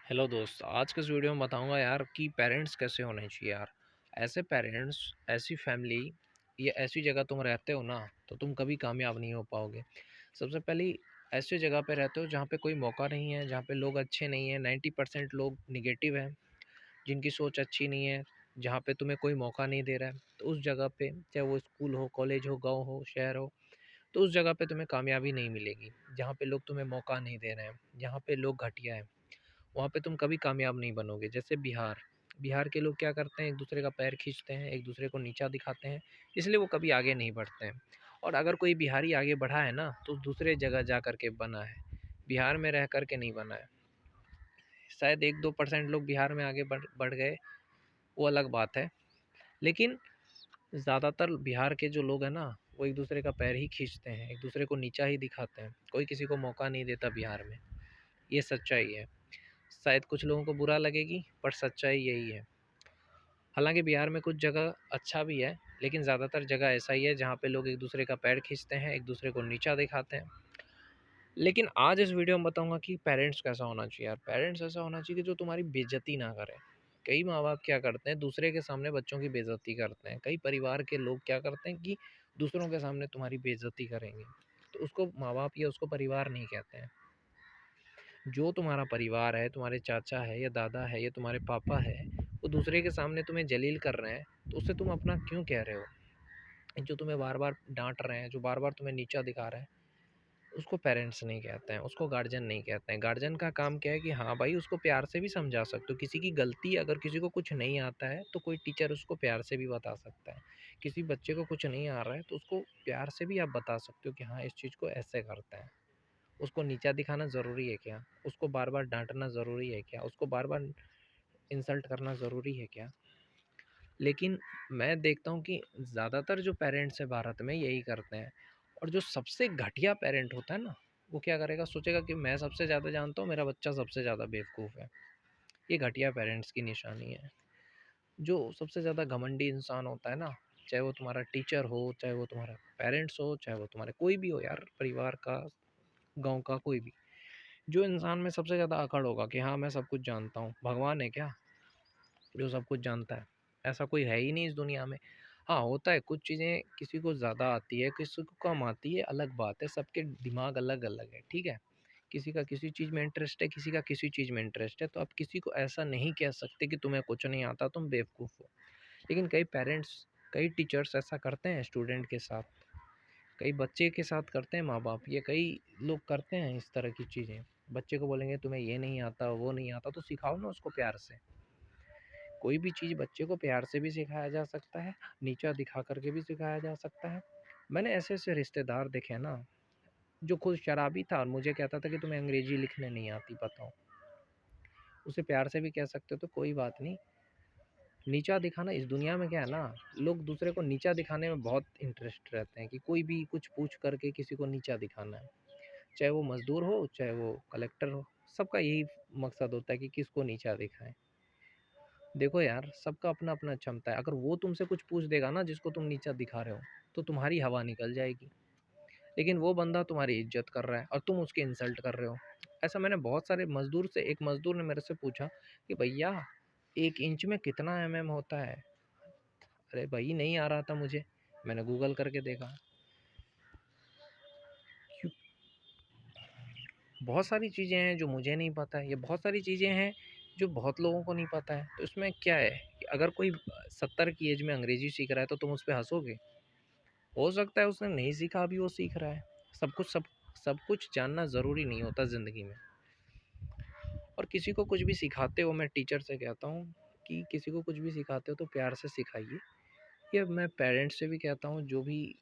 Hello दोस्त, आज के इस वीडियो में बताऊंगा यार कि पेरेंट्स कैसे होने चाहिए यार। ऐसे पेरेंट्स, ऐसी फैमिली या ऐसी जगह तुम रहते हो ना, तो तुम कभी कामयाब नहीं हो पाओगे। सबसे पहले ऐसी जगह पे रहते हो जहाँ पे कोई मौका नहीं है, जहाँ पे लोग अच्छे नहीं हैं, 90% लोग निगेटिव हैं, जिनकी सोच अच्छी नहीं है, जहाँ पे तुम्हें कोई मौका नहीं दे रहा है। तो उस जगह पे, चाहे वो स्कूल हो, कॉलेज हो, गाँव हो, शहर हो, तो उस जगह पे तुम्हें कामयाबी नहीं मिलेगी। जहाँ पे लोग तुम्हें मौका नहीं दे रहे हैं, जहाँ पे लोग घटिया हैं, वहाँ पे तुम कभी कामयाब नहीं बनोगे। जैसे बिहार, बिहार के लोग क्या करते हैं, एक दूसरे का पैर खींचते हैं, एक दूसरे को नीचा दिखाते हैं, इसलिए वो कभी आगे नहीं बढ़ते हैं। और अगर कोई बिहारी आगे बढ़ा है ना, तो दूसरे जगह जा कर के बना है, बिहार में रह कर के नहीं बना है। शायद 1-2% लोग बिहार में आगे बढ़ बढ़ गए, वो अलग बात है, लेकिन ज़्यादातर बिहार के जो लोग हैं ना, वो एक दूसरे का पैर ही खींचते हैं, एक दूसरे को नीचा ही दिखाते हैं, कोई किसी को मौका नहीं देता बिहार में। ये सच्चाई है। शायद कुछ लोगों को बुरा लगेगी, पर सच्चाई यही है। हालांकि बिहार में कुछ जगह अच्छा भी है, लेकिन ज़्यादातर जगह ऐसा ही है जहाँ पे लोग एक दूसरे का पैर खींचते हैं, एक दूसरे को नीचा दिखाते हैं। लेकिन आज इस वीडियो में बताऊंगा कि पेरेंट्स कैसा होना चाहिए यार। पेरेंट्स ऐसा होना चाहिए कि जो तुम्हारी बेइज्जती ना करे। कई माँ बाप क्या करते हैं, दूसरे के सामने बच्चों की बेइज्जती करते हैं। कई परिवार के लोग क्या करते हैं कि दूसरों के सामने तुम्हारी बेइज्जती करेंगे, तो उसको माँ बाप या उसको परिवार नहीं कहते हैं। जो तुम्हारा परिवार है, तुम्हारे चाचा है या दादा है या तुम्हारे पापा है, वो दूसरे के सामने तुम्हें जलील कर रहे हैं, तो उससे तुम अपना क्यों कह रहे हो? जो तुम्हें बार बार डांट रहे हैं, जो बार बार तुम्हें नीचा दिखा रहे हैं, उसको पेरेंट्स नहीं कहते हैं, उसको गार्जियन नहीं कहते हैं। गार्जियन का काम क्या है कि हाँ भाई, उसको प्यार से भी समझा सकते हो। किसी की गलती, अगर किसी को कुछ नहीं आता है तो कोई टीचर उसको प्यार से भी बता सकता है। किसी बच्चे को कुछ नहीं आ रहा है तो उसको प्यार से भी आप बता सकते हो कि हाँ, इस चीज़ को ऐसे करते हैं। उसको नीचा दिखाना ज़रूरी है क्या? उसको बार-बार डाँटना ज़रूरी है क्या? उसको बार-बार इंसल्ट करना ज़रूरी है क्या? लेकिन मैं देखता हूँ कि ज़्यादातर जो पेरेंट्स हैं भारत में यही करते हैं। और जो सबसे घटिया पेरेंट होता है ना, वो क्या करेगा, सोचेगा कि मैं सबसे ज़्यादा जानता हूँ, मेरा बच्चा सबसे ज़्यादा बेवकूफ़ है। ये घटिया पेरेंट्स की निशानी है। जो सबसे ज़्यादा घमंडी इंसान होता है ना, चाहे वो तुम्हारा टीचर हो, चाहे वो तुम्हारा पेरेंट्स हो, चाहे वो तुम्हारे कोई भी हो यार, परिवार का, गाँव का, कोई भी। जो इंसान में सबसे ज़्यादा अकड़ होगा कि हाँ, मैं सब कुछ जानता हूँ, भगवान है क्या जो सब कुछ जानता है? ऐसा कोई है ही नहीं इस दुनिया में। हाँ, होता है, कुछ चीज़ें किसी को ज़्यादा आती है, किसी को कम आती है, अलग बात है, सबके दिमाग अलग-अलग है, ठीक है? किसी का किसी चीज़ में इंटरेस्ट है, किसी का किसी चीज़ में इंटरेस्ट है, तो आप किसी को ऐसा नहीं कह सकते कि तुम्हें कुछ नहीं आता, तुम बेवकूफ़ हो। लेकिन कई पेरेंट्स, कई टीचर्स ऐसा करते हैं स्टूडेंट के साथ, कई बच्चे के साथ करते हैं माँ-बाप, ये कई लोग करते हैं इस तरह की चीज़ें। बच्चे को बोलेंगे तुम्हें ये नहीं आता, वो नहीं आता, तो सिखाओ ना उसको प्यार से। कोई भी चीज़ बच्चे को प्यार से भी सिखाया जा सकता है, नीचा दिखा कर के भी सिखाया जा सकता है। मैंने ऐसे-ऐसे रिश्तेदार देखे हैं ना, जो खुद शराबी था और मुझे कहता था कि तुम्हें अंग्रेज़ी लिखने नहीं आती, बताओ। उसे प्यार से भी कह सकते हो तो कोई बात नहीं। नीचा दिखाना इस दुनिया में क्या है ना, लोग दूसरे को नीचा दिखाने में बहुत इंटरेस्ट रहते हैं कि कोई भी कुछ पूछ करके किसी को नीचा दिखाना है। चाहे वो मज़दूर हो, चाहे वो कलेक्टर हो, सबका यही मकसद होता है कि किसको नीचा दिखाएँ। देखो यार, सबका अपना-अपना क्षमता है। अगर वो तुमसे कुछ पूछ देगा ना जिसको तुम नीचा दिखा रहे हो, तो तुम्हारी हवा निकल जाएगी। लेकिन वो बंदा तुम्हारी इज़्ज़त कर रहा है और तुम उसकी इंसल्ट कर रहे हो। ऐसा मैंने बहुत सारे मज़दूर से, एक मज़दूर ने मेरे से पूछा कि भैया 1 इंच में कितना एमएम होता है? अरे भई, नहीं आ रहा था मुझे। मैंने गूगल करके देखा। क्यों, बहुत सारी चीज़ें हैं जो मुझे नहीं पता है, ये बहुत सारी चीज़ें हैं जो बहुत लोगों को नहीं पता है। तो इसमें क्या है कि अगर कोई 70 की एज में अंग्रेज़ी सीख रहा है तो तुम उस पे हँसोगे? हो सकता है उसने नहीं सीखा, अभी वो सीख रहा है। सब कुछ जानना ज़रूरी नहीं होता ज़िंदगी में। और किसी को कुछ भी सिखाते हो, मैं टीचर से कहता हूँ कि किसी को कुछ भी सिखाते हो तो प्यार से सिखाइए। ये मैं पेरेंट्स से भी कहता हूँ, जो भी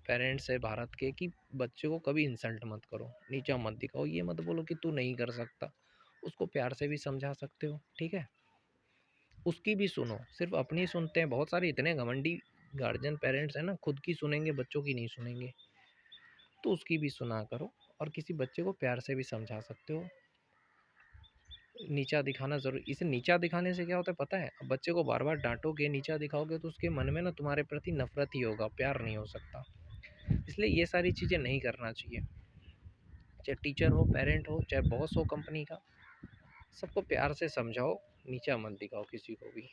पेरेंट्स है भारत के, कि बच्चे को कभी इंसल्ट मत करो, नीचा मत दिखाओ, ये मत बोलो कि तू नहीं कर सकता। उसको प्यार से भी समझा सकते हो, ठीक है? उसकी भी सुनो, सिर्फ़ अपनी सुनते हैं। बहुत सारे इतने घमंडी गार्जियन पेरेंट्स हैं ना, खुद की सुनेंगे, बच्चों की नहीं सुनेंगे। तो उसकी भी सुना करो और किसी बच्चे को प्यार से भी समझा सकते हो। नीचा दिखाना ज़रूरी, इसे नीचा दिखाने से क्या होता है पता है? अब बच्चे को बार-बार डाँटोगे, नीचा दिखाओगे तो उसके मन में ना तुम्हारे प्रति नफ़रत ही होगा, प्यार नहीं हो सकता। इसलिए ये सारी चीज़ें नहीं करना चाहिए। चाहे टीचर हो, पेरेंट हो, चाहे बॉस हो कंपनी का, सबको प्यार से समझाओ, नीचा मत दिखाओ किसी को भी।